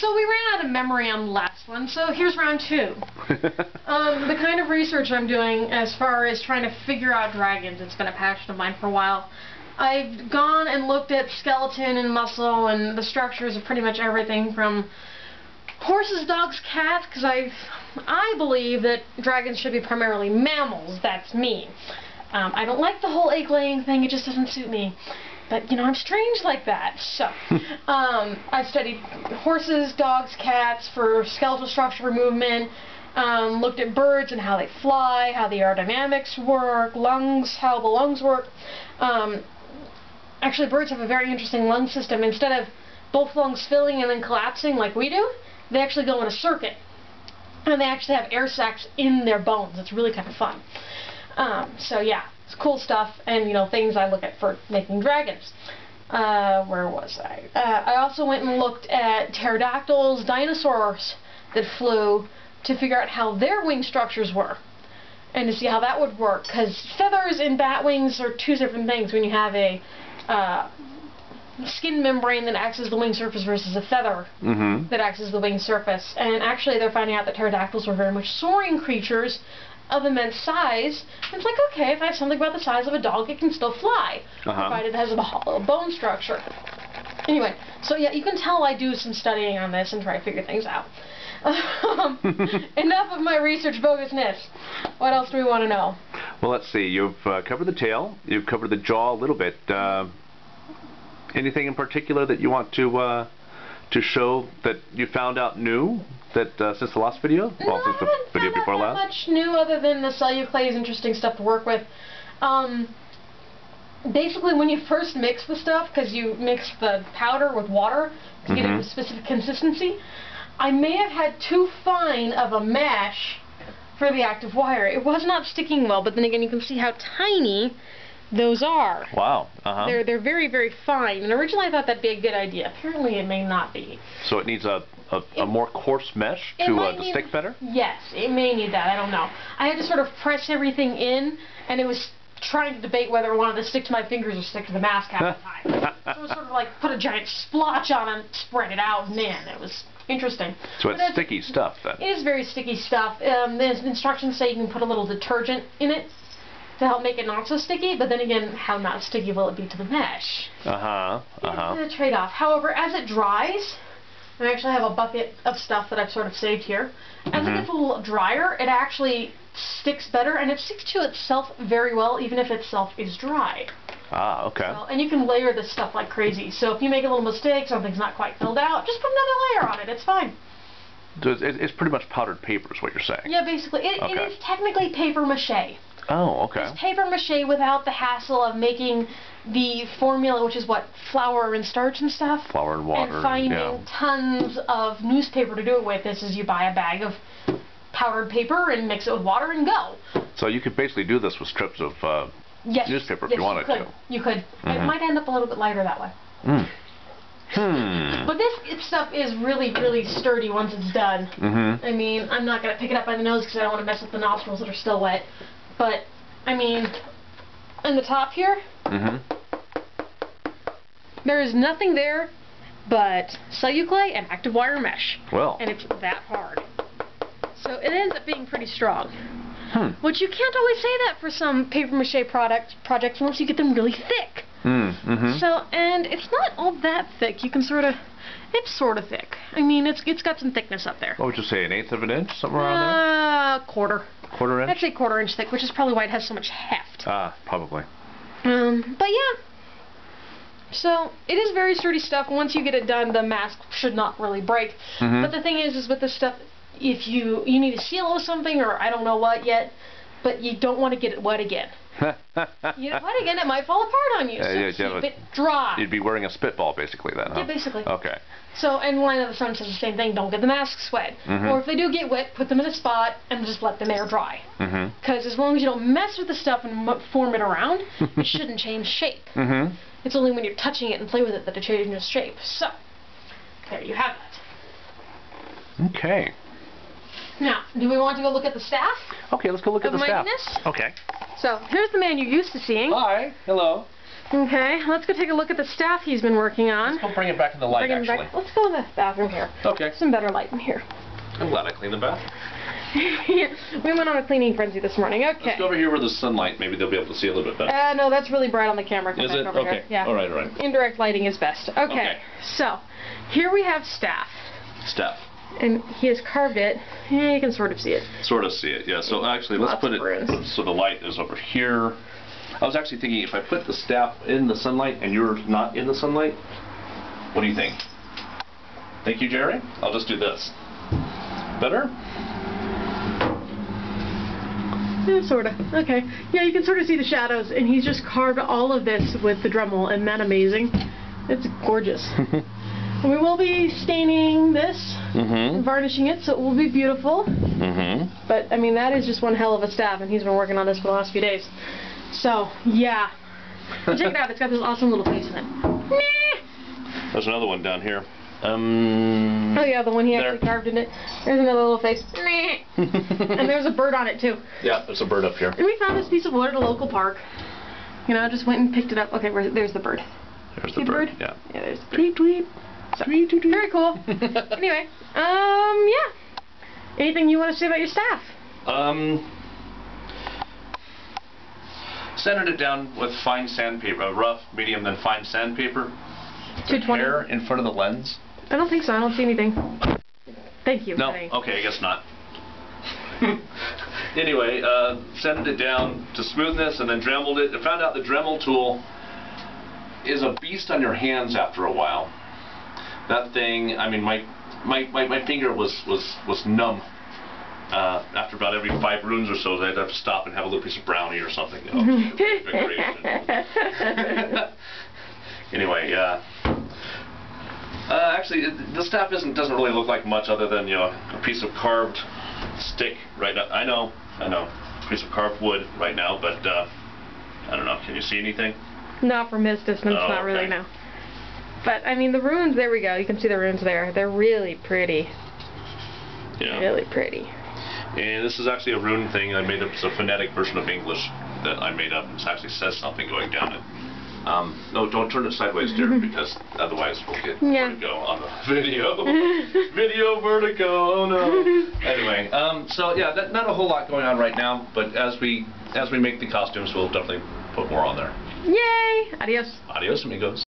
So we ran out of memory on the last one, so here's round 2. The kind of research I'm doing as far as trying to figure out dragons, it's been a passion of mine for a while. I've gone and looked at skeleton and muscle and the structures of pretty much everything from horses, dogs, cats, because I believe that dragons should be primarily mammals. That's me. I don't like the whole egg-laying thing, it just doesn't suit me. But, you know, I'm strange like that. So, I've studied horses, dogs, cats for skeletal structure movement, looked at birds and how they fly, how the aerodynamics work, lungs, how the lungs work. Actually, birds have a very interesting lung system. Instead of both lungs filling and then collapsing like we do, they actually go in a circuit. And they actually have air sacs in their bones. It's really kind of fun. So yeah, it's cool stuff, and you know, things I look at for making dragons. Where was I? I also went and looked at pterodactyls, dinosaurs that flew, to figure out how their wing structures were, and to see how that would work, because feathers and bat wings are two different things when you have a skin membrane that acts as the wing surface versus a feather that acts as the wing surface. And actually they're finding out that pterodactyls were very much soaring creatures of immense size. And it's like, okay, if I have something about the size of a dog, it can still fly, provided it has a hollow bone structure. Anyway, so yeah, you can tell I do some studying on this and try to figure things out. Enough of my research bogusness. What else do we want to know? Well, let's see. You've covered the tail. You've covered the jaw a little bit. Anything in particular that you want to show that you found out new that since the last video? Well, since the video before last? Not much new other than the celluclay is interesting stuff to work with. Basically, when you first mix the stuff, because you mix the powder with water to get it a specific consistency, I may have had too fine of a mesh for the active wire. It was not sticking well, but then again, you can see how tiny those are. Wow. They're very, very fine. And originally I thought that'd be a good idea. Apparently it may not be. So it needs a more coarse mesh to stick better? Yes, it may need that. I don't know. I had to sort of press everything in, and it was trying to debate whether I wanted to stick to my fingers or stick to the mask half the time. So it was sort of like put a giant splotch on and spread it out, and man, it was interesting. So it's sticky stuff then? It is very sticky stuff. The instructions say you can put a little detergent in it to help make it not so sticky, but then again, how not sticky will it be to the mesh? It's a trade-off. However, as it dries, I actually have a bucket of stuff that I've sort of saved here. As it gets a little drier, it actually sticks better, and it sticks to itself very well, even if itself is dry. Ah, okay. So, and you can layer this stuff like crazy. So if you make a little mistake, something's not quite filled out, just put another layer on it. It's fine. So it's pretty much powdered paper is what you're saying? Yeah, basically. It is technically paper mache. Oh, okay. It's paper mache without the hassle of making the formula, which is what, flour and starch and stuff? Flour and water. And finding tons of newspaper to do it with. This is you buy a bag of powdered paper and mix it with water and go. So you could basically do this with strips of newspaper if you wanted to. You could. It might end up a little bit lighter that way. But this stuff is really, really sturdy once it's done. I mean, I'm not going to pick it up by the nose because I don't want to mess with the nostrils that are still wet. But, I mean, in the top here, there is nothing there but celluclay and active wire mesh. Well. And it's that hard. So it ends up being pretty strong. Which you can't always say that for some paper mache projects unless you get them really thick. So, and it's not all that thick. You can it's sort of thick. I mean, it's got some thickness up there. What would you say, 1/8 of an inch, somewhere around there? Quarter. Quarter inch? I'd say 1/4 inch thick, which is probably why it has so much heft. Ah, probably. But yeah. So, it is very sturdy stuff. Once you get it done, the mask should not really break. But the thing is with this stuff, if you need to seal it with something, or I don't know what yet, but you don't want to get it wet again. You know what, again, it might fall apart on you, so keep it dry. You'd be wearing a spitball, basically, then, huh? Yeah, basically. Okay. So, and Line of the Sun says the same thing, don't get the masks wet. Or if they do get wet, put them in a spot and just let them air dry. Because as long as you don't mess with the stuff and form it around, it shouldn't change shape. It's only when you're touching it and play with it that it changes shape. So, there you have it. Okay. Now, do we want to go look at the staff? Okay, let's go look at the staff. Mightiness? Okay. So, here's the man you're used to seeing. Hi. Hello. Okay, let's go take a look at the staff he's been working on. Let's go bring it back in the light, actually. Let's go in the bathroom here. Okay. Some better light in here. I'm glad I cleaned the bath. We went on a cleaning frenzy this morning. Okay. Let's go over here where the sunlight, maybe they'll be able to see a little bit better. No, that's really bright on the camera. Is it? Over Okay. Here. Yeah. All right, all right. Indirect lighting is best. Okay. So, here we have staff. Staff. And he has carved it. Yeah, you can sort of see it. Sort of see it, yeah. So actually, let's put it so the light is over here. I was actually thinking if I put the staff in the sunlight and you're not in the sunlight, what do you think? Thank you, Jerry. I'll just do this. Better? Yeah, sort of. Okay. Yeah, you can sort of see the shadows, and he's just carved all of this with the Dremel. Isn't that amazing? It's gorgeous. And we will be staining this, and varnishing it, so it will be beautiful. But, I mean, that is just one hell of a staff, and he's been working on this for the last few days. So, yeah. Check it out. It's got this awesome little face in it. There's another one down here. Oh yeah, the one he actually carved in it. There's another little face. And there's a bird on it too. Yeah, there's a bird up here. And we found this piece of wood at a local park. You know, just went and picked it up. Okay, there's the bird. There's the bird. Yeah. Yeah, there's the tweet tweet. So, very cool. Anyway, yeah. Anything you want to say about your staff? Sanded it down with fine sandpaper, rough, medium, then fine sandpaper. 220. Hair in front of the lens. I don't think so. I don't see anything. Thank you. No. Okay, I guess not. Anyway, sanded it down to smoothness and then Dremeled it. I found out the Dremel tool is a beast on your hands after a while. That thing, I mean, my finger was numb. After about every 5 runes or so, I'd have to stop and have a little piece of brownie or something. You know, anyway, actually, the staff doesn't really look like much other than, you know, a piece of carved stick right now. I know, a piece of carved wood right now, but I don't know. Can you see anything? Not from this distance, not really, no. But I mean, the runes. There we go. You can see the runes there. They're really pretty. Yeah. Really pretty. And this is actually a rune thing I made up. It's a phonetic version of English that I made up. It actually says something going down it. No, don't turn it sideways, dear, because otherwise we'll get vertigo on the video. Video vertigo, oh no. Anyway, so yeah, not a whole lot going on right now, but as we make the costumes, we'll definitely put more on there. Yay! Adios. Adios, amigos.